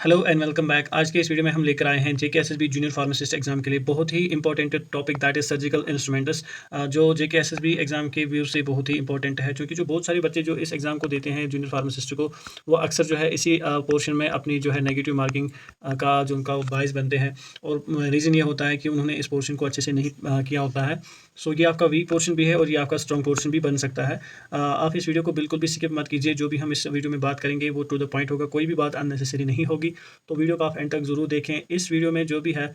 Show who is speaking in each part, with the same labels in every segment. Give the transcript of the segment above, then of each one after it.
Speaker 1: Hello and welcome back. आज के इस वीडियो में हम लेकर आए हैं जेकेएसएसबी जूनियर फार्मासिस्ट एग्जाम के लिए बहुत ही important topic that is surgical instruments. जो जेकेएसएसबी एग्जाम के व्यू से बहुत ही इंपॉर्टेंट है, क्योंकि जो बहुत सारे बच्चे जो इस एग्जाम को देते हैं जूनियर फार्मासिस्ट को, वो अक्सर जो है इसी पोर्शन में अपनी जो है नेगेटिव मार्किंग का जो उनका बायस बनते हैं। और रीज़न ये होता है कि उन्होंने इस पोर्शन को अच्छे से नहीं किया होता है। सो ये आपका वीक पोर्शन भी है और ये आपका स्ट्रॉन्ग पोर्शन भी बन सकता है। आप इस वीडियो को बिल्कुल भी स्किप मत कीजिए। जो भी हम इस वीडियो में बात करेंगे वो टू द पॉइंट होगा, कोई भी बात अननेसेसरी नहीं होगी। तो वीडियो को आप एंड तक ज़रूर देखें। इस वीडियो में जो भी है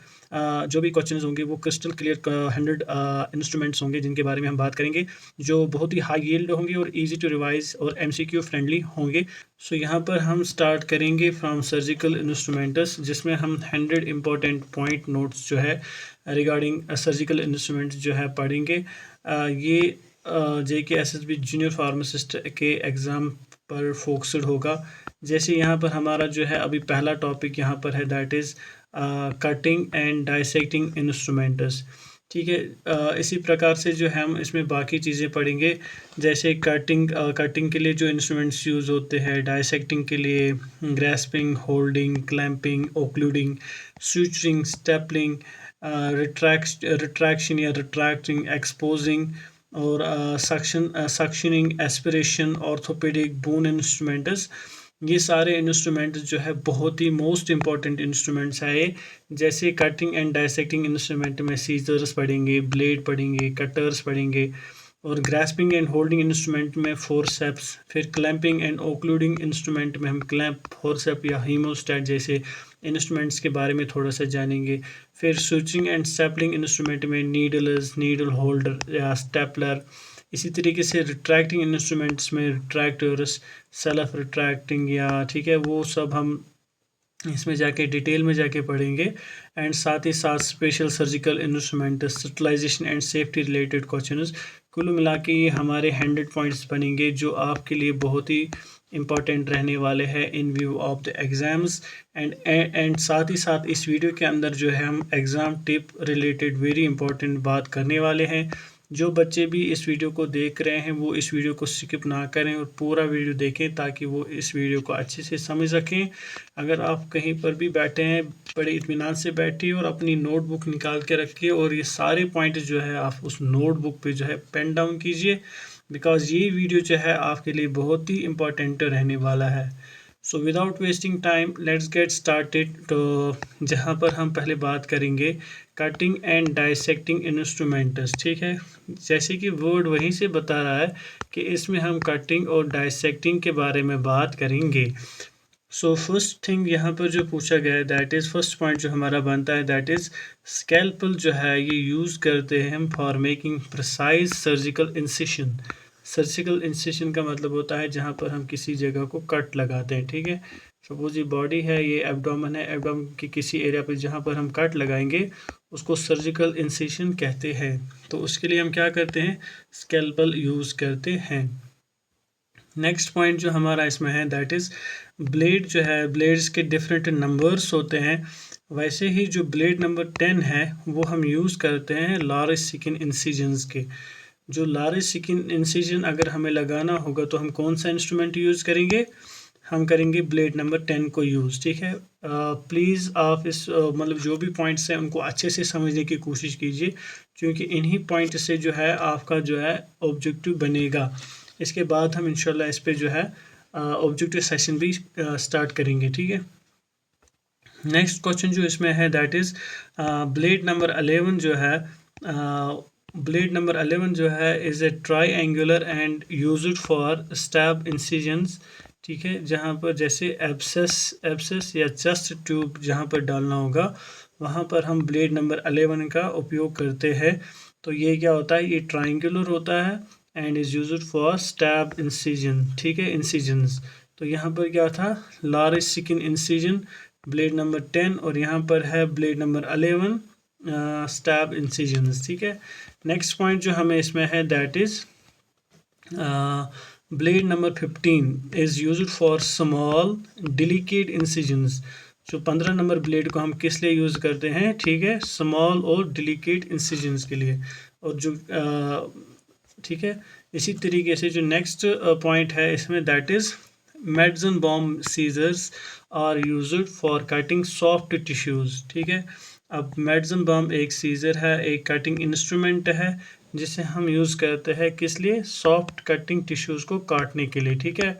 Speaker 1: जो भी क्वेश्चंस होंगे वो क्रिस्टल क्लियर 100 इंस्ट्रूमेंट्स होंगे जिनके बारे में हम बात करेंगे, जो बहुत ही हाई यील्ड होंगे और इजी टू रिवाइज और एमसीक्यू फ्रेंडली होंगे। सो यहाँ पर हम स्टार्ट करेंगे फ्रॉम सर्जिकल इंस्ट्रूमेंट्स, जिसमें हम 100 इंपॉर्टेंट पॉइंट नोट्स जो है रिगार्डिंग सर्जिकल इंस्ट्रूमेंट्स जो है पढ़ेंगे। ये जेकेएसएसबी जूनियर फार्मासिस्ट के एग्ज़ाम पर फोकस्ड होगा। जैसे यहाँ पर हमारा जो है अभी पहला टॉपिक यहाँ पर है, that is cutting and dissecting instruments. ठीक है, इसी प्रकार से जो है हम इसमें बाकी चीज़ें पढ़ेंगे, जैसे कटिंग के लिए जो इंस्ट्रूमेंट्स यूज़ होते हैं, डाइसेक्टिंग के लिए grasping, holding, clamping, occluding, suturing, stapling, retraction या रिट्रैक्टिंग, एक्सपोजिंग और suctioning, aspiration, orthopaedic, bone instruments. ये सारे इंस्ट्रूमेंट्स जो है बहुत ही मोस्ट इंपॉर्टेंट इंस्ट्रूमेंट्स है ये। जैसे कटिंग एंड डाइसेक्टिंग इंस्ट्रूमेंट में सीजर्स पढ़ेंगे, ब्लेड पढ़ेंगे, कटर्स पढ़ेंगे, और ग्रास्पिंग एंड होल्डिंग इंस्ट्रूमेंट में फोरसेप्स। फिर क्लैंपिंग एंड ओक्लूडिंग इंस्ट्रूमेंट में हम क्लैंप, फोरसेप या हीमोस्टैट जैसे इंस्ट्रूमेंट्स के बारे में थोड़ा सा जानेंगे। फिर स्विचिंग एंड स्टेपलिंग इंस्ट्रूमेंट में नीडल्स, नीडल होल्डर या स्टेपलर। इसी तरीके से रिट्रैक्टिंग इंस्ट्रूमेंट्स में रिट्रैक्टर्स, सेल्फ रिट्रैक्टिंग या ठीक है, वो सब हम इसमें जाके डिटेल में जाके पढ़ेंगे। एंड साथ ही साथ special surgical instrument, sterilization and safety related questions. कुल मिला के ये हमारे 100 पॉइंट्स बनेंगे, जो आपके लिए बहुत ही इंपॉर्टेंट रहने वाले हैं इन view of the exams. And साथ ही साथ इस वीडियो के अंदर जो है हम exam tip related very important बात करने वाले हैं। जो बच्चे भी इस वीडियो को देख रहे हैं वो इस वीडियो को स्किप ना करें और पूरा वीडियो देखें, ताकि वो इस वीडियो को अच्छे से समझ सकें। अगर आप कहीं पर भी बैठे हैं, बड़े इत्मीनान से बैठिए और अपनी नोटबुक निकाल के रखिए, और ये सारे पॉइंट जो है आप उस नोटबुक पे जो है पेन डाउन कीजिए, बिकॉज ये वीडियो जो है आपके लिए बहुत ही इम्पोर्टेंट रहने वाला है। So without wasting time let's get started. तो जहाँ पर हम पहले बात करेंगे कटिंग एंड डाइसेक्टिंग इंस्ट्रूमेंट्स। ठीक है, जैसे कि वर्ड वहीं से बता रहा है कि इसमें हम कटिंग और डाइसेक्टिंग के बारे में बात करेंगे। सो फर्स्ट थिंग यहाँ पर जो पूछा गया है, दैट इज़ फर्स्ट पॉइंट जो हमारा बनता है, दैट इज़ स्कैल्पल जो है ये यूज़ करते हैं हम for making precise surgical incision. Surgical incision का मतलब होता है जहाँ पर हम किसी जगह को कट लगाते हैं। ठीक है, सपोज ये बॉडी है, ये एब्डोमेन है, एब्डोमेन के किसी एरिया पर जहाँ पर हम कट लगाएंगे उसको सर्जिकल इंसिशन कहते हैं। तो उसके लिए हम क्या करते हैं, स्कैल्पल यूज़ करते हैं। नेक्स्ट पॉइंट जो हमारा इसमें है, दैट इज़ ब्लेड जो है, ब्लेड्स के डिफरेंट नंबर्स होते हैं। वैसे ही जो ब्लेड नंबर 10 है वो हम यूज़ करते हैं लार्ज स्किन इंसिजन्स के। जो लार्ज स्किन इंसिजन अगर हमें लगाना होगा तो हम कौन सा इंस्ट्रूमेंट यूज़ करेंगे, हम करेंगे ब्लेड नंबर 10 को यूज़। ठीक है, प्लीज़ आप इस मतलब जो भी पॉइंट्स हैं उनको अच्छे से समझने की कोशिश कीजिए, क्योंकि इन्हीं पॉइंट से जो है आपका जो है ऑब्जेक्टिव बनेगा। इसके बाद हम इंशाल्लाह इस पे जो है ऑब्जेक्टिव सेशन भी स्टार्ट करेंगे। ठीक है, नेक्स्ट क्वेश्चन जो इसमें है, दैट इज़ ब्लेड नंबर 11 जो है, ब्लेड नंबर 11 जो है is a try angular and used for stab incisions. ठीक है, जहाँ पर जैसे एब्सेस या चेस्ट ट्यूब जहाँ पर डालना होगा वहाँ पर हम ब्लेड नंबर 11 का उपयोग करते हैं। तो ये क्या होता है, ये ट्राइंगुलर होता है and is used for stab incision. ठीक है, इंसिजन्स। तो यहाँ पर क्या था, large skin incision blade number 10, और यहाँ पर है ब्लेड नंबर 11 स्टैब इंसिजन्स। ठीक है, नेक्स्ट पॉइंट जो हमें इसमें है, that is blade number 15 is used for small delicate incisions. जो 15 नंबर ब्लेड को हम किस लिए यूज़ करते हैं, ठीक है, स्मॉल और डिलिकेट इंसिजन्स के लिए। और जो ठीक है, इसी तरीके से जो नेक्स्ट पॉइंट है इसमें, that is Metzenbaum scissors are used for cutting soft tissues. ठीक है, अब मेड्जनबाम एक सीजर है, एक कटिंग इंस्ट्रूमेंट है जिसे हम यूज़ करते हैं किस लिए, सॉफ्ट कटिंग टिश्यूज़ को काटने के लिए। ठीक है,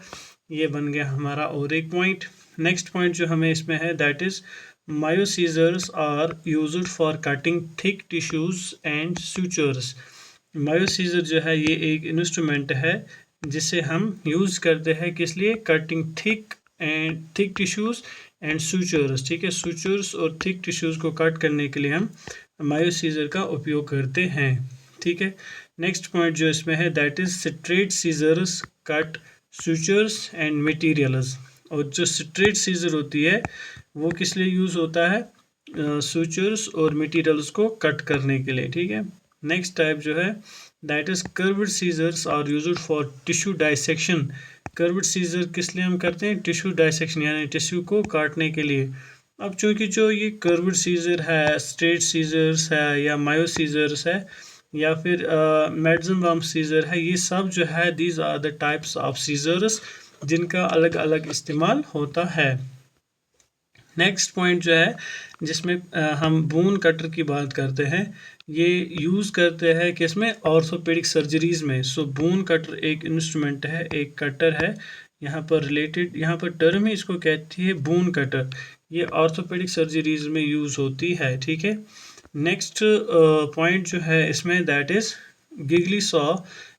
Speaker 1: ये बन गया हमारा और एक पॉइंट। नेक्स्ट पॉइंट जो हमें इसमें है that is Mayo scissors are used for cutting thick tissues and sutures. Mayo scissor जो है ये एक इंस्ट्रूमेंट है जिसे हम यूज़ करते हैं किस लिए, cutting thick tissues and sutures. ठीक है, सूचर्स और थिक टिश्यूज़ को कट करने के लिए हम मायो सीजर का उपयोग करते हैं। ठीक है, नेक्स्ट पॉइंट जो इसमें है that is straight scissors cut sutures and materials. और जो स्ट्रेट सीजर होती है वो किस लिए यूज़ होता है, सूचर्स और मटेरियल्स को कट करने के लिए। ठीक है, नेक्स्ट टाइप जो है that is curved scissors are used for tissue dissection. Curved scissor किस लिए हम करते हैं, टिश्यू डाइसेक्शन यानी टिश्यू को काटने के लिए। अब चूंकि जो ये कर्व्ड सीजर है, स्ट्रेट सीजर्स है या मायो सीजर्स है या फिर मेड्जनबाम सीजर है, ये सब जो है these are the types of scissors जिनका अलग अलग इस्तेमाल होता है। नेक्स्ट पॉइंट जो है जिसमें हम बोन कटर की बात करते हैं, ये यूज़ करते हैं किसमें, ऑर्थोपेडिक सर्जरीज़ में। सो बोन कटर एक इंस्ट्रूमेंट है, एक कटर है, यहाँ पर रिलेटेड, यहाँ पर टर्म ही इसको कहती है बोन कटर। ये ऑर्थोपेडिक सर्जरीज़ में यूज़ होती है। ठीक है, नेक्स्ट पॉइंट जो है इसमें that is Gigli saw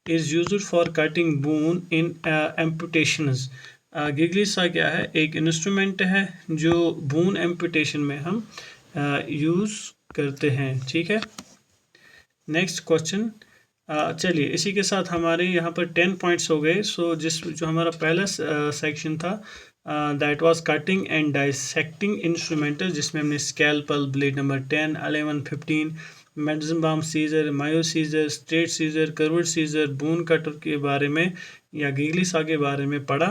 Speaker 1: is used for cutting bone in amputations. Gigli saw क्या है, एक इंस्ट्रूमेंट है जो बोन एम्पुटेशन में हम यूज़ करते हैं। ठीक है, नेक्स्ट क्वेश्चन, चलिए इसी के साथ हमारे यहाँ पर 10 पॉइंट्स हो गए। सो जो हमारा पहला सेक्शन था that was cutting and dissecting instrumental, जिसमें हमने scalpel, blade number 10, 11, 15, Metzenbaum scissor, Mayo scissor, straight scissor, curved scissor, bone cutter के बारे में या गिगली सॉ के बारे में पढ़ा।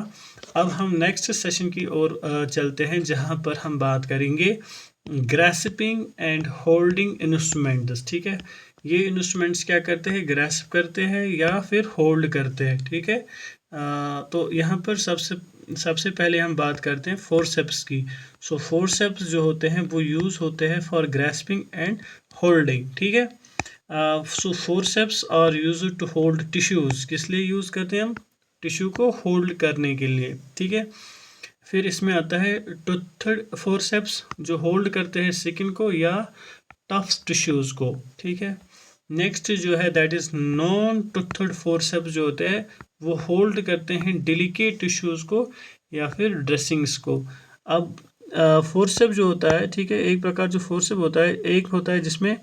Speaker 1: अब हम नेक्स्ट सेशन की ओर चलते हैं जहाँ पर हम बात करेंगे ग्रास्पिंग एंड होल्डिंग इंस्ट्रूमेंट्स। ठीक है, ये इंस्ट्रूमेंट्स क्या करते हैं, ग्रास्प करते हैं या फिर होल्ड करते हैं। ठीक है, तो यहाँ पर सबसे पहले हम बात करते हैं फोरसेप्स की। सो फोरसेप्स जो होते हैं वो यूज़ होते हैं फॉर ग्रास्पिंग एंड होल्डिंग। ठीक है, so forceps are used to hold tissues. किस लिए यूज़ करते हैं हम, टिश्यू को होल्ड करने के लिए। ठीक है, फिर इसमें आता है टूथड फोरसेप्स जो होल्ड करते हैं स्किन को या टफ टिश्यूज़ को। ठीक है, नेक्स्ट जो है दैट इज़ नॉन टूथड फोरसेप्स जो होते हैं वो होल्ड करते हैं डिलिकेट टिश्यूज़ को या फिर ड्रेसिंग्स को। अब फोरसेप जो होता है, ठीक है, एक प्रकार जो फोरसेप होता है, एक होता है जिसमें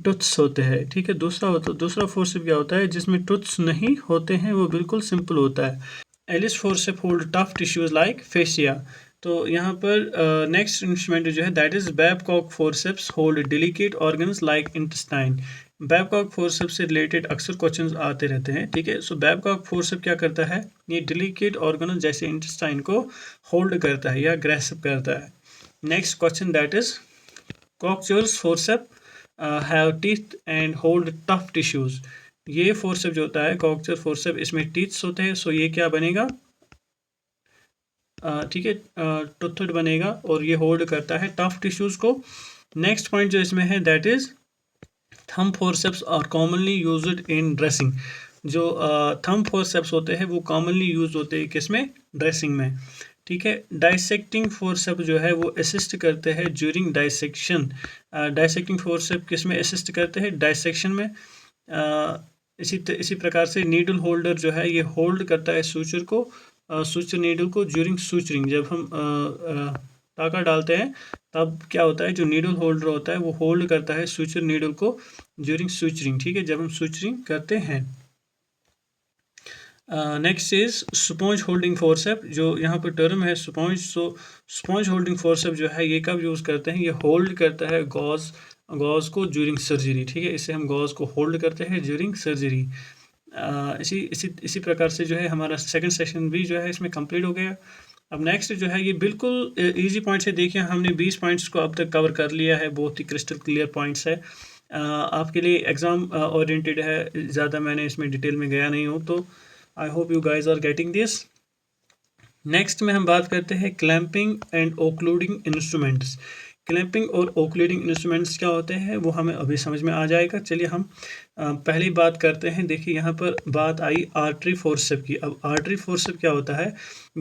Speaker 1: टुथ्स होते हैं। ठीक है, दूसरा फोरसेप क्या होता है जिसमें टुथ्स नहीं होते हैं, वो बिल्कुल सिंपल होता है। Allis forcep hold tough tissues like fascia. तो यहाँ पर नेक्स्ट इंस्ट्रूमेंट जो है that is Babcock forceps hold delicate organs like intestine. Babcock forcep से रिलेटेड अक्सर क्वेश्चंस आते रहते हैं। ठीक है, सो बैबकॉक फोरसेप क्या करता है, ये डिलिकेट ऑर्गन्स जैसे इंटेस्टाइन को होल्ड करता है या ग्रैस्प करता है। Next question that is Kocher's forcep have teeth and hold tough tissues. ये फोरसेप जो होता है कॉक्चर फोरसेप, इसमें टीथ्स होते हैं, सो ये क्या बनेगा, ठीक है, टूथड बनेगा और ये होल्ड करता है टफ टिश्यूज को। नेक्स्ट पॉइंट जो इसमें है that is thumb forceps are commonly used in dressing. जो थंब फोरसेप्स होते हैं वो कॉमनली यूज होते हैं किसमें, ड्रेसिंग में। ठीक है, डाइसेक्टिंग फोरसेप जो है वो असिस्ट करते हैं ज्यूरिंग डाइसेक्शन। डाइसेक्टिंग फोरसेप किस में असिस्ट करते हैं, डाइसेक्शन में। इसी प्रकार से नीडल होल्डर जो है ये होल्ड करता है सूचर को, सूचर नीडल को ज्यूरिंग सूचरिंग। जब हम टाका डालते हैं तब क्या होता है, जो नीडल होल्डर होता है वो होल्ड करता है सूचर नीडल को ज्यूरिंग सूचरिंग। ठीक है, जब हम सूचरिंग करते हैं। Next is sponge holding forceps, जो यहाँ पर टर्म है स्पॉन्ज। सो स्पॉन्ज होल्डिंग फोरसेप जो है ये कब यूज़ करते हैं, ये होल्ड करता है गॉज को ज्यूरिंग सर्जरी। ठीक है, इससे हम गॉज को होल्ड करते हैं ज्यूरिंग सर्जरी। इसी प्रकार से जो है हमारा सेकंड सेशन भी जो है इसमें कंप्लीट हो गया। अब नेक्स्ट जो है ये बिल्कुल इजी पॉइंट्स है। देखिए हमने 20 पॉइंट्स को अब तक कवर कर लिया है, बहुत ही क्रिस्टल क्लियर पॉइंट्स है। आपके लिए एग्ज़ाम ओरिएंटेड है, ज़्यादा मैंने इसमें डिटेल में गया नहीं हूँ। तो I hope you guys are getting this. Next में हम बात करते हैं clamping and occluding instruments. Clamping और ओक्लूडिंग इंस्ट्रूमेंट्स क्या होते हैं वो हमें अभी समझ में आ जाएगा। चलिए हम पहली बात करते हैं। देखिए यहाँ पर बात आई आर्टरी फोर्सेप की। अब आर्टरी फोर्सेप क्या होता है,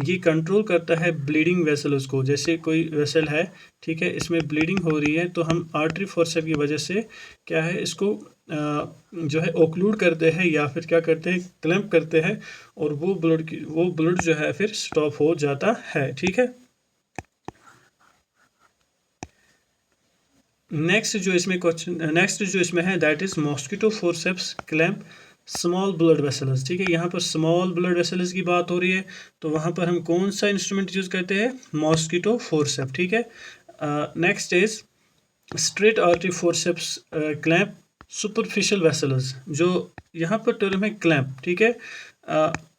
Speaker 1: ये कंट्रोल करता है ब्लीडिंग वेसल्स को। जैसे कोई वेसल है, ठीक है, इसमें ब्लीडिंग हो रही है तो हम आर्टरी फोर्सेप की वजह से क्या है, इसको जो है ओक्लूड करते हैं या फिर क्या करते हैं, क्लैंप करते हैं, और वो ब्लड जो है फिर स्टॉप हो जाता है। ठीक है। नेक्स्ट जो इसमें है that is mosquito forceps clamp small blood vessels. ठीक है, यहाँ पर स्मॉल ब्लड वेसल्स की बात हो रही है तो वहाँ पर हम कौन सा इंस्ट्रूमेंट यूज करते हैं, मॉस्किटो फोर्सेप। ठीक है। Next is straight artery forceps clamp superficial vessels. जो यहाँ पर टर्म है क्लैंप, ठीक है।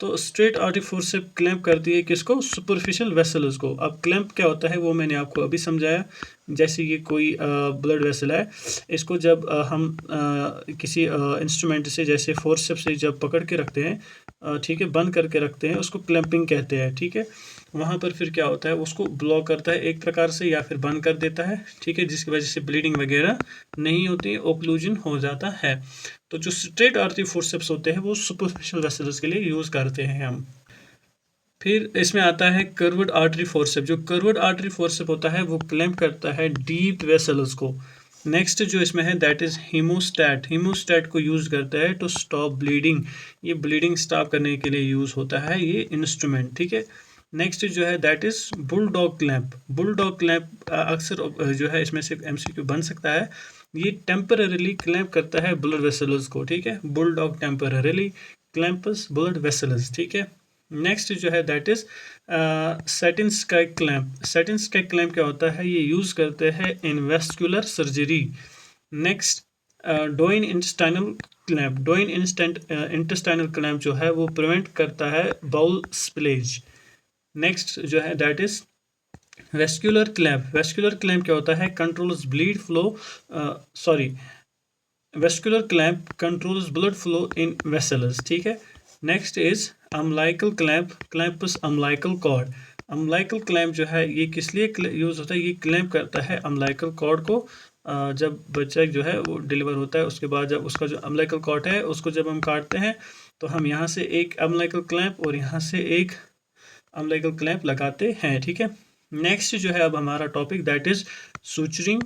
Speaker 1: तो स्ट्रेट आर्टरी फोर्सेप क्लैंप करती है किसको, सुपरफिशियल वेसल्स को। अब क्लैंप क्या होता है वो मैंने आपको अभी समझाया। जैसे ये कोई ब्लड वेसल है, इसको जब हम किसी इंस्ट्रूमेंट से जैसे फोर्सेप से जब पकड़ के रखते हैं, ठीक है, बंद करके रखते हैं, उसको क्लैंपिंग कहते हैं। ठीक है। वहाँ पर फिर क्या होता है, उसको ब्लॉक करता है एक प्रकार से या फिर बंद कर देता है। ठीक है, जिसकी वजह से ब्लीडिंग वगैरह नहीं होती, ओक्लूजन हो जाता है। तो जो स्ट्रेट आर्टरी फोर्सेप्स होते हैं वो सुपरफिशियल वेसल्स के लिए यूज़ करते हैं हम। फिर इसमें आता है कर्व्ड आर्टरी फोर्सेप। जो कर्व्ड आर्टरी फोर्सेप होता है वो क्लैंप करता है डीप वेसल्स को। नेक्स्ट जो इसमें है दैट इज हीमोस्टैट। हीमोस्टैट को यूज करता है टू स्टॉप ब्लीडिंग। ये ब्लीडिंग स्टॉप करने के लिए यूज होता है ये इंस्ट्रूमेंट। ठीक है। नेक्स्ट जो है that is bulldog clamp. Bulldog clamp अक्सर जो है इसमें से एमसीक्यू बन सकता है। ये टेम्पररीली क्लैंप करता है ब्लड वेसल्स को। ठीक है, bulldog temporarily clamps blood vessels. ठीक है। नेक्स्ट जो है that is Satinsky clamp. Satinsky clamp क्या होता है, ये यूज करते हैं in vascular surgery. Next Doyen intestinal clamp. Doyen intestinal clamp जो है वो प्रिवेंट करता है बाउल स्पिलेज। नेक्स्ट जो है that is vascular clamp. Vascular clamp क्या होता है, controls bleed flow, sorry, vascular clamp controls blood flow in vessels. ठीक है। Next is umbilical clamp, clamps umbilical cord. Umbilical clamp जो है ये किस लिए यूज होता है, ये क्लैंप करता है अम्लाइकल कॉर्ड को। जब बच्चा जो है वो डिलीवर होता है उसके बाद जब उसका जो अम्लाइकल कॉर्ड है उसको जब हम काटते हैं तो हम यहाँ से एक अम्लाइकल क्लैंप और यहाँ से एक अम्लाइकल क्लैंप लगाते हैं। ठीक है। नेक्स्ट जो है अब हमारा topic that is suturing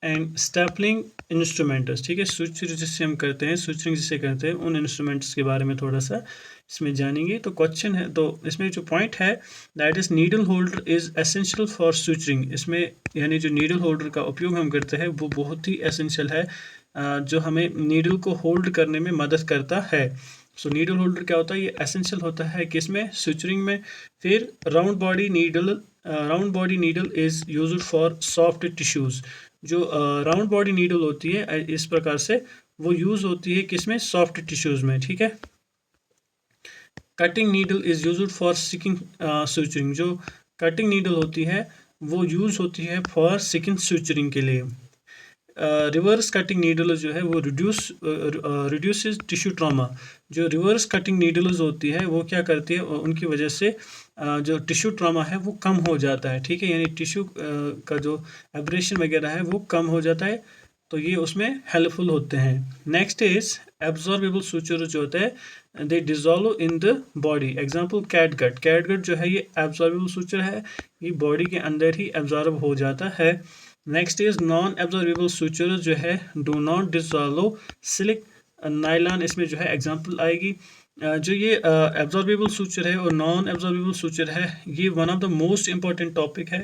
Speaker 1: and stippling instruments. ठीक है, सूचर जिससे हम करते हैं, सूचरिंग जिससे करते हैं, उन इंस्ट्रूमेंट्स के बारे में थोड़ा सा इसमें जानेंगे। तो क्वेश्चन है, तो इसमें जो पॉइंट है that is needle holder is essential for suturing. इसमें यानी जो नीडल होल्डर का उपयोग हम करते हैं वो बहुत ही एसेंशियल है, जो हमें नीडल को होल्ड करने में मदद करता है। सो नीडल होल्डर क्या होता है, ये एसेंशियल होता है किसमें, सूचरिंग में। फिर round body needle is used for soft tissues. जो राउंड बॉडी नीडल होती है इस प्रकार से वो यूज होती है किसमें, सॉफ्ट टिश्यूज में। ठीक है। Cutting needle is used for seeking suturing. जो कटिंग नीडल होती है वो यूज होती है फॉर सिकिंग सूचरिंग के लिए। रिवर्स कटिंग नीडल जो है वो रिड्यूसेस टिश्यू ट्रामा। जो रिवर्स कटिंग नीडल्स होती है वो क्या करती है, उनकी वजह से जो टिश्यू ट्रामा है वो कम हो जाता है। ठीक है, यानी टिश्यू का जो एब्रेशन वगैरह है वो कम हो जाता है, तो ये उसमें हेल्पफुल होते हैं। नेक्स्ट इज एब्जॉर्बेबल सूचर जो होते हैं they dissolve in the body. Example catgut. Catgut जो है ये एब्जॉर्बेबल सूचर है, ये बॉडी के अंदर ही एब्जॉर्ब हो जाता है। Next is non absorbable suture जो है डू नॉट डिजॉल्व सिलिक नाइलॉन, इसमें जो है एग्जाम्पल आएगी। जो ये एब्जॉर्बेबल सूचर है और नॉन एब्जॉर्बेबल सूचर है, ये one of the most important topic है।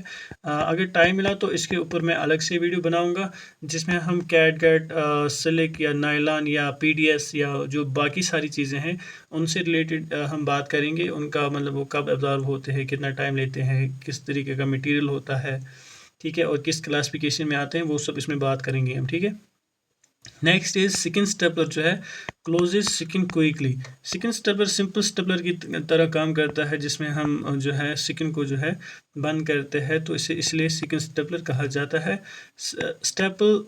Speaker 1: अगर टाइम मिला तो इसके ऊपर मैं अलग से वीडियो बनाऊंगा जिसमें हम कैटगट, सिलिक या नाइलॉन या पीडीएस या जो बाकी सारी चीज़ें हैं उनसे रिलेटेड हम बात करेंगे। उनका मतलब वो कब एब्जॉर्ब होते हैं, कितना टाइम लेते हैं, किस तरीके का मटेरियल होता है, ठीक है, और किस क्लासिफिकेशन में आते हैं, वो सब इसमें बात करेंगे हम। ठीक है। नेक्स्ट इज सिकिन स्टेपलर जो है closes skin quickly. Skin stapler simple stapler की तरह काम करता है जिसमें हम जो है सिकिन को जो है बंद करते हैं, तो इसे इसलिए सिकिन स्टेपलर कहा जाता है। Staple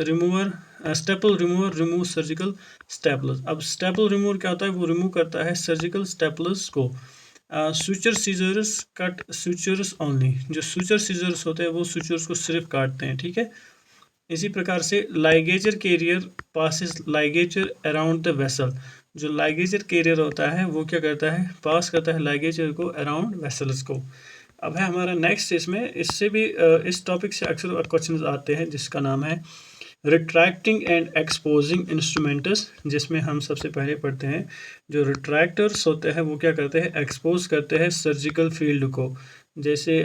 Speaker 1: remover remove surgical staplers. अब स्टेपल रिमूवर क्या होता है, वो रिमूव करता है सर्जिकल स्टेपलर्स को। Suture scissors cut sutures only, जो सुचर सीजर्स होते हैं वो सुचर्स को सिर्फ काटते हैं, ठीक है। इसी प्रकार से ligature carrier passes ligature around the vessel, जो लाइगेजर कैरियर होता है वो क्या करता है, पास करता है लाइगेजर को अराउंड वेसल्स को। अब है हमारा नेक्स्ट, इसमें इससे भी इस टॉपिक से अक्सर क्वेश्चन आते हैं जिसका नाम है रिट्रैक्टिंग एंड एक्सपोजिंग इंस्ट्रूमेंट्स, जिसमें हम सबसे पहले पढ़ते हैं जो रिट्रैक्टर्स होते हैं वो क्या करते हैं, एक्सपोज करते हैं सर्जिकल फील्ड को। जैसे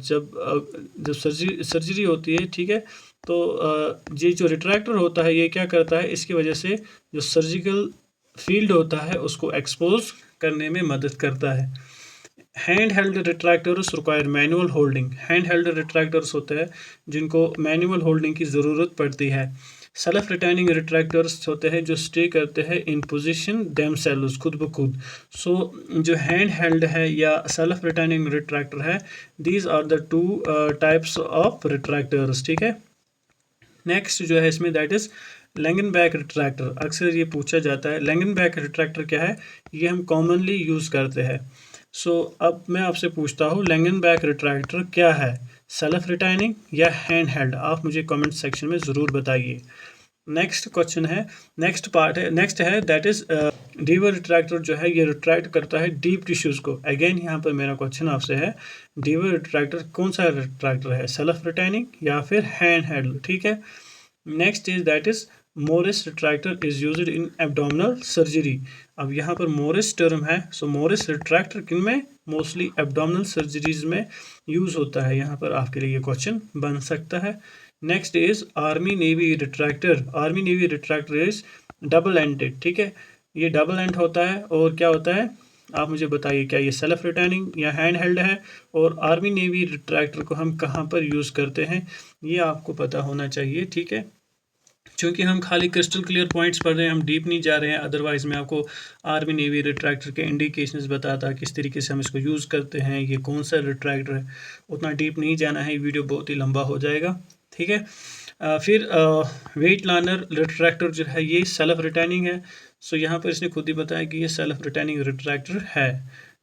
Speaker 1: जब सर्जरी होती है, ठीक है, तो ये जो रिट्रैक्टर होता है ये क्या करता है, इसकी वजह से जो सर्जिकल फील्ड होता है उसको एक्सपोज करने में मदद करता है। Hand held retractors require manual holding, hand held retractors होते हैं जिनको मैनुअल होल्डिंग की ज़रूरत पड़ती है। सेल्फ रिटर्निंग रिट्रैक्टर्स होते हैं जो स्टे करते हैं इन पोजीशन देमसेल्व्स, खुद ब खुद। सो जो हैंड हेल्ड है या सेल्फ रिटर्निंग रिट्रैक्टर है, these are the two types of retractors, ठीक है। नेक्स्ट जो है इसमें दैट इज़ लैंगनबैक रिट्रैक्टर, अक्सर ये पूछा जाता है लैंगनबैक रिट्रैक्टर क्या है, ये हम कॉमनली यूज़ करते हैं। सो अब मैं आपसे पूछता हूँ लैंगनबैक रिट्रैक्टर क्या है, सेल्फ रिटाइनिंग या हैंड हेल्ड, आप मुझे कमेंट सेक्शन में ज़रूर बताइए। नेक्स्ट क्वेश्चन है, नेक्स्ट है दैट इज़ डीवर रिट्रैक्टर जो है ये रिट्रैक्ट करता है डीप टिश्यूज़ को। अगेन यहाँ पर मेरा क्वेश्चन आपसे है, डीवर रिट्रैक्टर कौन सा रिट्रैक्टर है, सेल्फ रिटाइनिंग या फिर हैंड हेल्ड, ठीक है। Next is that is Morris retractor is used in abdominal surgery. अब यहाँ पर मोरिस टर्म है, सो मोरिस रिट्रैक्टर किन में, मोस्टली एब्डोमिनल सर्जरीज में यूज़ होता है। यहाँ पर आपके लिए ये क्वेश्चन बन सकता है। Next is army navy retractor, army navy retractor is double ended, ठीक है, ये डबल एंड होता है और क्या होता है, आप मुझे बताइए क्या ये सेल्फ रिटर्निंग या हैंड हेल्ड है, और आर्मी नेवी रिट्रैक्टर को हम कहाँ पर यूज़ करते हैं ये आपको पता होना चाहिए, ठीक है। क्योंकि हम खाली क्रिस्टल क्लियर पॉइंट्स पढ़ रहे हैं, हम डीप नहीं जा रहे हैं, अदरवाइज मैं आपको आर्मी नेवी रिट्रैक्टर के इंडिकेशंस बताता किस तरीके से हम इसको यूज़ करते हैं, ये कौन सा रिट्रैक्टर है, उतना डीप नहीं जाना है, वीडियो बहुत ही लंबा हो जाएगा, ठीक है। फिर वेट लानर रिट्रैक्टर जो है ये सेल्फ रिटर्निंग है। सो यहाँ पर इसने खुद ही बताया कि ये सेल्फ रिटर्निंग रिट्रैक्टर है।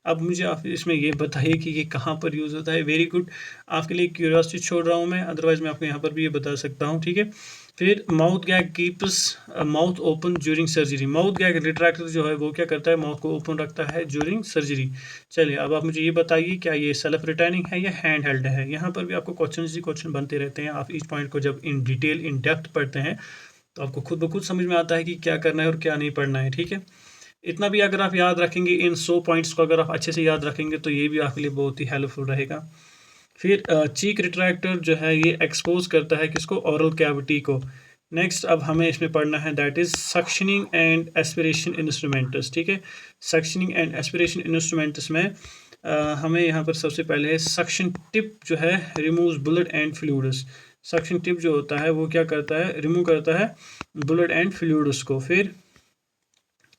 Speaker 1: अब मुझे आप इसमें ये बताइए कि ये कहाँ पर यूज़ होता है। वेरी गुड, आपके लिए क्यूरियोसिटी छोड़ रहा हूँ मैं, अदरवाइज मैं आपको यहाँ पर भी ये बता सकता हूँ, ठीक है। फिर mouth gag keeps mouth open during surgery, mouth gag retractor जो है वो क्या करता है, माउथ को ओपन रखता है ज्यूरिंग सर्जरी। चलिए अब आप मुझे ये बताइए क्या ये सेल्फ रिटर्निंग है या हैंड हेल्ड है। यहाँ पर भी आपको क्वेश्चन बनते रहते हैं, आप इस पॉइंट को जब इन डिटेल इन डेप्थ पढ़ते हैं तो आपको खुद ब खुद समझ में आता है कि क्या करना है और क्या नहीं पढ़ना है, ठीक है। इतना भी अगर आप याद रखेंगे, इन 100 पॉइंट्स को अगर आप अच्छे से याद रखेंगे तो ये भी आपके लिए बहुत ही हेल्पफुल रहेगा। फिर चीक रिट्रैक्टर जो है ये एक्सपोज करता है किसको, ओरल कैविटी को। नेक्स्ट अब हमें इसमें पढ़ना है that is suctioning and aspiration instruments, ठीक है। सक्शनिंग एंड एस्पिरेशन इंस्ट्रूमेंट्स में हमें यहाँ पर सबसे पहले सक्शन टिप जो है removes blood and fluids. Suction tip जो होता है वो क्या करता है, रिमूव करता है ब्लड एंड फ्लूइड्स को। फिर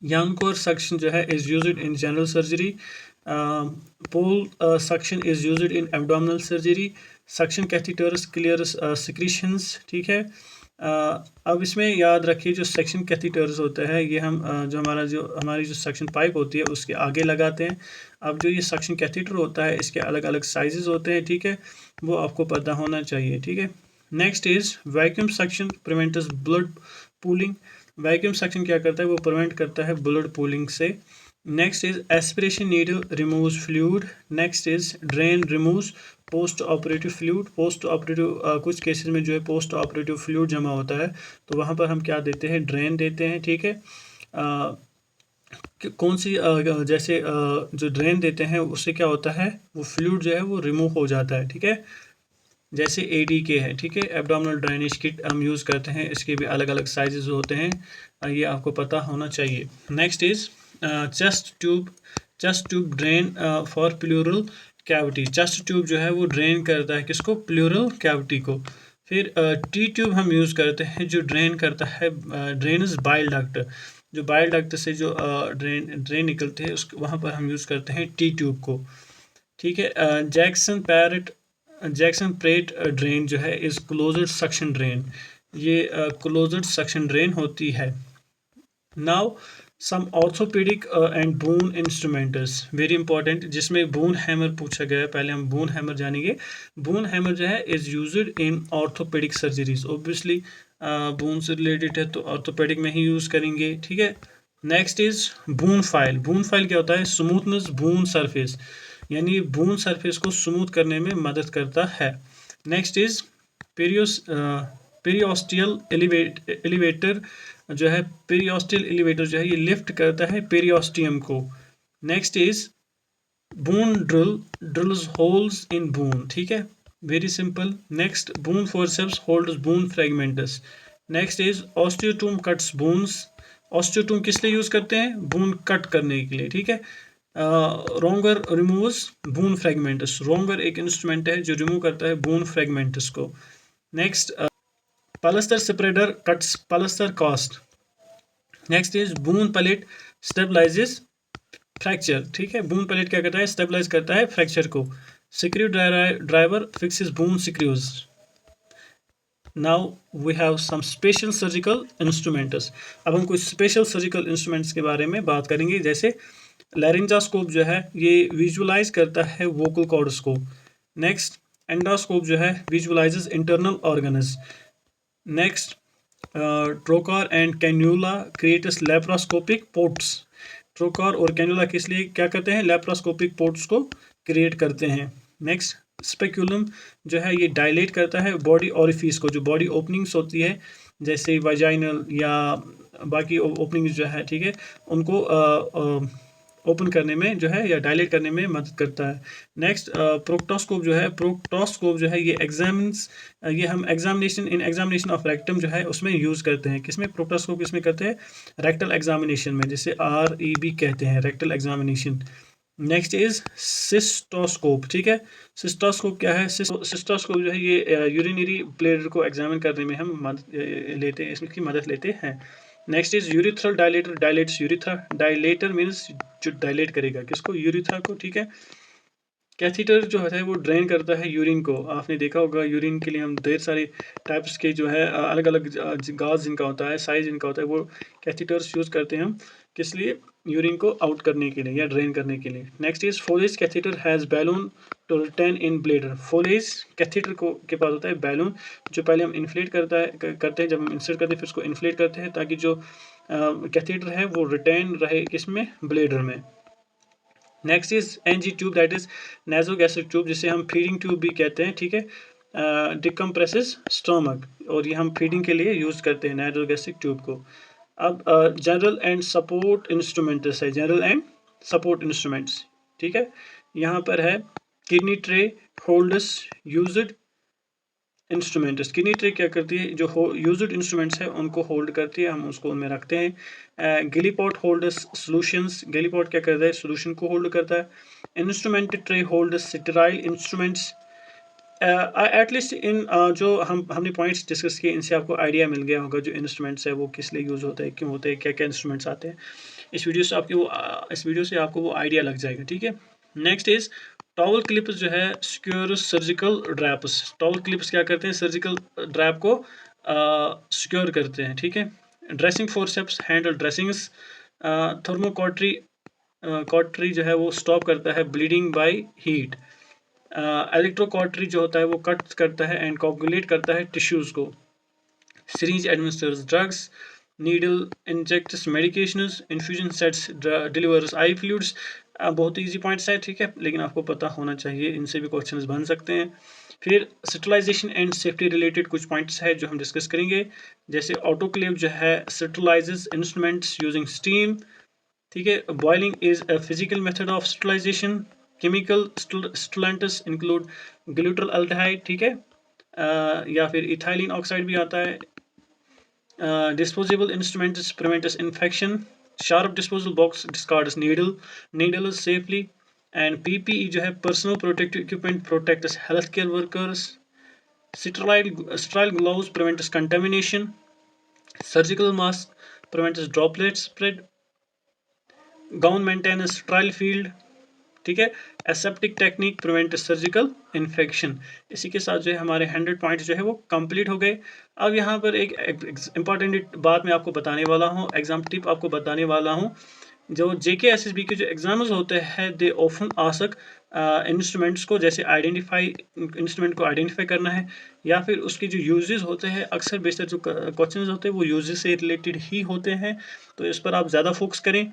Speaker 1: Youngcore suction जो है is used in general surgery, pole suction is used in abdominal surgery, suction catheters clears secretions, ठीक है। अब इसमें याद रखिए जो सेक्शन कैथीटर्स होते हैं ये हम जो हमारी जो सक्शन पाइप होती है उसके आगे लगाते हैं। अब जो ये सक्शन कैथीटर होता है इसके अलग अलग साइजेस होते हैं, ठीक है, वो आपको पता होना चाहिए, ठीक है। Next is vacuum suction prevents blood pooling, vacuum suction क्या करता है, वो प्रिवेंट करता है ब्लड पूलिंग से। Next is aspiration needle removes fluid, next is drain removes post operative fluid, post operative कुछ केसेस में जो है पोस्ट ऑपरेटिव फ्लूइड जमा होता है तो वहाँ पर हम क्या देते हैं, ड्रेन देते हैं, ठीक है। कौन सी जैसे जो ड्रेन देते हैं उससे क्या होता है, वो फ्लूइड जो है वो रिमूव हो जाता है, ठीक है। जैसे ADK है, ठीक है, एब्डोमिनल ड्रेनेज किट हम यूज़ करते हैं, इसके भी अलग अलग साइजेस होते हैं, ये आपको पता होना चाहिए। Next is chest tube drain for pleural cavity, chest tube जो है वो ड्रेन करता है किसको, प्लूरल कैविटी को। फिर T ट्यूब हम यूज़ करते हैं जो ड्रेन करता है ड्रेनस बाइल डक्ट, जो बाइल डक्ट से जो ड्रेन निकलते हैं उसको वहाँ पर हम यूज़ करते हैं T ट्यूब को, ठीक है। जैक्सन प्रेट ड्रेन जो है इज क्लोज्ड सक्शन ड्रेन, ये क्लोज्ड सक्शन ड्रेन होती है। Now some orthopaedic and bone instruments very important, जिसमें बोन हैमर पूछा गया है। पहले हम बोन हैमर जानेंगे। बोन हैमर जो है is used in orthopaedic surgeries. Obviously bone से रिलेटेड है तो ऑर्थोपेडिक में ही यूज करेंगे, ठीक है। Next is bone file. Bone file क्या होता है? स्मूथनेस बोन सरफेस, यानी बोन सरफेस को स्मूथ करने में मदद करता है। नेक्स्ट इज पेरियोस पेरियोस्टियल एलिवेटर जो है, पेरियोस्टियल एलिवेटर जो है ये लिफ्ट करता है पेरियोस्टियम को। Next is bone drills holes in bone, ठीक है, very simple. Next bone forceps holds bone fragments. Next is osteotome cuts bones. Osteotome किस लिए यूज करते हैं? बोन कट करने के लिए, ठीक है। रोंगर रिमूव्स बोन फ्रेगमेंटस। रोंगर एक इंस्ट्रूमेंट है जो रिमूव करता है बोन फ्रेगमेंटस को। Next plaster spreader cuts plaster cast. Next is bone mallet stabilises fracture, ठीक है। बून पैलेट क्या करता है? स्टेबलाइज करता है फ्रैक्चर को। Screwdriver fixes bone screws. Now we have some special surgical instruments. अब हम कुछ स्पेशल सर्जिकल इंस्ट्रूमेंट्स के बारे में बात करेंगे। जैसे लैरिंजास्कोप जो है ये विजुअलाइज करता है वोकल कॉर्ड्स को। नेक्स्ट एंडोस्कोप जो है visualises internal organs. Next trocar and cannula creates laparoscopic ports. Trocar और कैन्यूला किस लिए क्या करते हैं? लैप्रोस्कोपिक पोर्ट्स को क्रिएट करते हैं। नेक्स्ट स्पेक्यूलम जो है ये डायलेट करता है बॉडी ऑरिफिस को, जो बॉडी ओपनिंग्स होती है जैसे वाजाइनल या बाकी ओपनिंग्स जो है, ठीक है, उनको ओपन करने में जो है या डायलेट करने में मदद करता है। नेक्स्ट प्रोक्टोस्कोप जो है, प्रोक्टोस्कोप जो है ये हम एग्जामिनेशन ऑफ रेक्टम जो है उसमें यूज़ करते हैं। किसमें? प्रोक्टोस्कोप किसमें करते हैं? रेक्टल एग्जामिनेशन में, जिसे REB कहते हैं, rectal examination. Next is cystoscope, ठीक है। सिस्टोस्कोप क्या है? सिस्टोस्कोप जो है ये यूरिनरी ब्लैडर को एग्जामिन करने में हम लेते हैं, इसकी मदद लेते हैं। Next is urethral dilator dilates urethra. Dilator means जो डायलेट करेगा किसको? यूरिथ्रा को, ठीक है। कैथीटर जो है वो ड्रेन करता है यूरिन को। आपने देखा होगा यूरिन के लिए हम ढेर सारे टाइप्स के जो है अलग अलग गाज जिनका होता है, साइज जिनका होता है, वो कैथीटर्स यूज़ करते हैं हम किस लिए? यूरिन को आउट करने के लिए या ड्रेन करने के लिए। Next is Foley catheter has balloon to retain in bladder. Foley catheter को के पास होता है बैलून, जो पहले हम इन्फ्लेट करते हैं, जब हम इंसर्ट करते हैं फिर उसको इन्फ्लेट करते हैं ताकि जो कैथीटर है वो रिटेन रहे किसमें? ब्लेडर में। Next is NG tube, that is nasogastric tube, जिसे हम फीडिंग ट्यूब भी कहते हैं, ठीक है। डिकम्प्रेसेस स्टोमक, और ये हम फीडिंग के लिए यूज करते हैं नेजोगैस्ट्रिक ट्यूब को। अब जनरल एंड सपोर्ट इंस्ट्रूमेंट्स है, जनरल एंड सपोर्ट इंस्ट्रूमेंट्स, ठीक है। यहाँ पर है kidney tray holders used instruments. Kidney tray क्या करती है? जो यूज्ड इंस्ट्रूमेंट्स है उनको होल्ड करती है, हम उसको उनमें रखते हैं। गिलीपॉट होल्डर्स सॉल्यूशंस। गिलीपॉट क्या करता है? सॉल्यूशन को होल्ड करता है। Instrument tray holders sterile instruments. At least in जो हमने पॉइंट्स डिस्कस किए इनसे आपको आइडिया मिल गया होगा जो इंस्ट्रूमेंट्स है वो किस लिए यूज़ होता है, क्यों होते हैं, क्या क्या इंस्ट्रूमेंट्स आते हैं। इस वीडियो से आपको वो आइडिया लग जाएगा, ठीक है। नेक्स्ट इज टॉवल क्लिप्स जो है सिक्योर सर्जिकल ड्रैप्स। टॉवल क्लिप्स क्या करते हैं? सर्जिकल ड्रैप को सिक्योर करते हैं, ठीक है। Dressing forceps handle dressings. Thermocautery cautery जो है वो स्टॉप करता है ब्लीडिंग बाय हीट। इलेक्ट्रोकॉटरी जो होता है वो कट करता है एंड कोगुलेट करता है टिश्यूज़ को। syringe administers drugs, needle injects medications, infusion sets delivers eye fluids। बहुत ईजी पॉइंट्स है, ठीक है, लेकिन आपको पता होना चाहिए, इनसे भी क्वेश्चंस बन सकते हैं। फिर स्टरलाइजेशन एंड सेफ्टी रिलेटेड कुछ पॉइंट्स है जो हम डिस्कस करेंगे। जैसे ऑटोक्लेव जो है स्टरलाइजेस इंस्ट्रूमेंट्स यूजिंग स्टीम, ठीक है। Boiling is a physical method of sterilisation. Chemical sterilants include glutaraldehyde, ठीक है, या फिर इथाइलिन ऑक्साइड भी आता है। Disposable instruments prevent infection. Sharp disposal box discards needles safely. And PPE जो है personal protective equipment protects healthcare workers. Sterile gloves prevents contamination. Surgical mask prevents droplet spread. Gown maintains sterile field. ठीक है। Aseptic technique prevent surgical infection. इसी के साथ जो है हमारे 100 पॉइंट जो है वो कंप्लीट हो गए। अब यहाँ पर एक इंपॉर्टेंट बात मैं आपको बताने वाला हूँ, एग्जाम टिप आपको बताने वाला हूँ। जो जेके एसएसबी के जो एग्जाम्स होते हैं दे ऑफन आस्क इंस्ट्रूमेंट्स को, जैसे आइडेंटिफाई इंस्ट्रूमेंट को आइडेंटिफाई करना है, या फिर उसके जो यूजेस होते हैं, अक्सर बेशतर जो क्वेश्चंस होते हैं वो यूजेस से रिलेटेड ही होते हैं, तो इस पर आप ज़्यादा फोकस करें।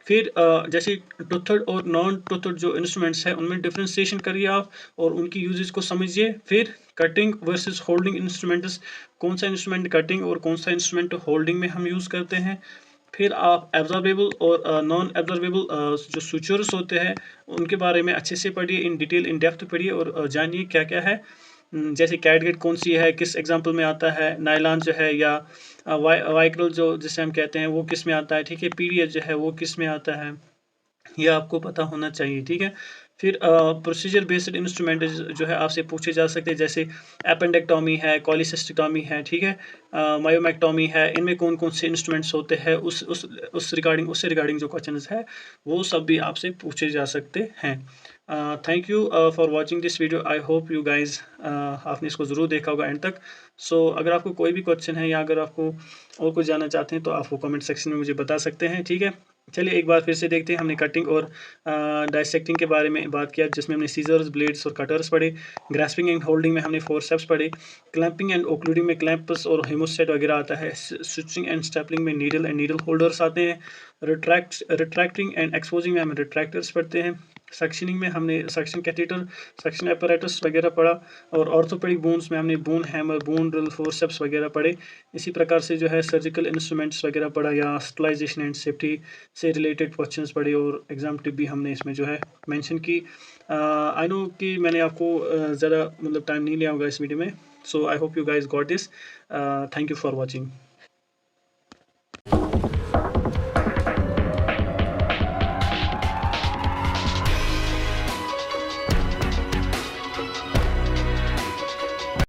Speaker 1: फिर जैसे टूथड और नॉन टूथड जो इंस्ट्रूमेंट्स हैं उनमें डिफ्रेंसिएशन करिए आप और उनकी यूजेस को समझिए। फिर कटिंग वर्सेस होल्डिंग इंस्ट्रूमेंट्स, कौन सा इंस्ट्रूमेंट कटिंग और कौन सा इंस्ट्रूमेंट होल्डिंग में हम यूज़ करते हैं। फिर आप एब्जॉर्बेबल और नॉन एब्जॉर्बेबल जो सुचर्स होते हैं उनके बारे में अच्छे से पढ़िए, इन डिटेल इन डेप्थ पढ़िए और जानिए क्या क्या है। जैसे कैटगेट कौन सी है, किस एग्जाम्पल में आता है, नाइलॉन जो है या वाइक्रल जो जिसे हम कहते हैं वो किस में आता है, ठीक है। पीडीएस जो है वो किस में आता है, ये आपको पता होना चाहिए, ठीक है। फिर प्रोसीजर बेस्ड इंस्ट्रूमेंट जो है आपसे पूछे जा सकते हैं, जैसे एपेंडेक्टोमी है, कॉलिसिस्टेक्टोमी है, ठीक है, मायोमेक्टोमी है, इनमें कौन कौन से इंस्ट्रूमेंट्स होते हैं, उससे रिगार्डिंग जो क्वेश्चन है वो सब भी आपसे पूछे जा सकते हैं। Thank you for watching this video. I hope you guys आपने इसको ज़रूर देखा होगा एंड तक। सो अगर आपको कोई भी क्वेश्चन है या अगर आपको और कुछ जानना चाहते हैं तो आप वो कमेंट सेक्शन में मुझे बता सकते हैं, ठीक है। चलिए एक बार फिर से देखते हैं। हमने कटिंग और डाइसेक्टिंग के बारे में बात किया, जिसमें हमने सीजर्स, ब्लेड्स और कटर्स पढ़े। ग्रास्पिंग एंड होल्डिंग में हमने फोरसेप्स पढ़े। क्लैंपिंग एंड ओक्लूडिंग में क्लैंप्स और हेमोस्टेट वगैरह आता है। स्टिचिंग एंड स्टेपलिंग में नीडल एंड नीडल होल्डर्स आते हैं। रिट्रैक्टिंग एंड एक्सपोजिंग में हम रिट्रैक्टर्स पढ़ते हैं। सक्शनिंग में हमने सक्शन कैथेटर, सक्शन apparatus वगैरह पढ़ा। और ऑर्थोपेडिक बोन्स में हमने bone hammer, bone drill, forceps वगैरह पढ़े। इसी प्रकार से जो है सर्जिकल इंस्ट्रूमेंट्स वगैरह पढ़ा या स्टलाइजेशन एंड सेफ्टी से रिलेटेड क्वेश्चंस पढ़े और एग्जाम टिप भी हमने इसमें जो है मेंशन की। आई नो कि मैंने आपको ज़्यादा मतलब टाइम नहीं लिया होगा इस वीडियो में। So I hope you guys got this. Thank you for watching.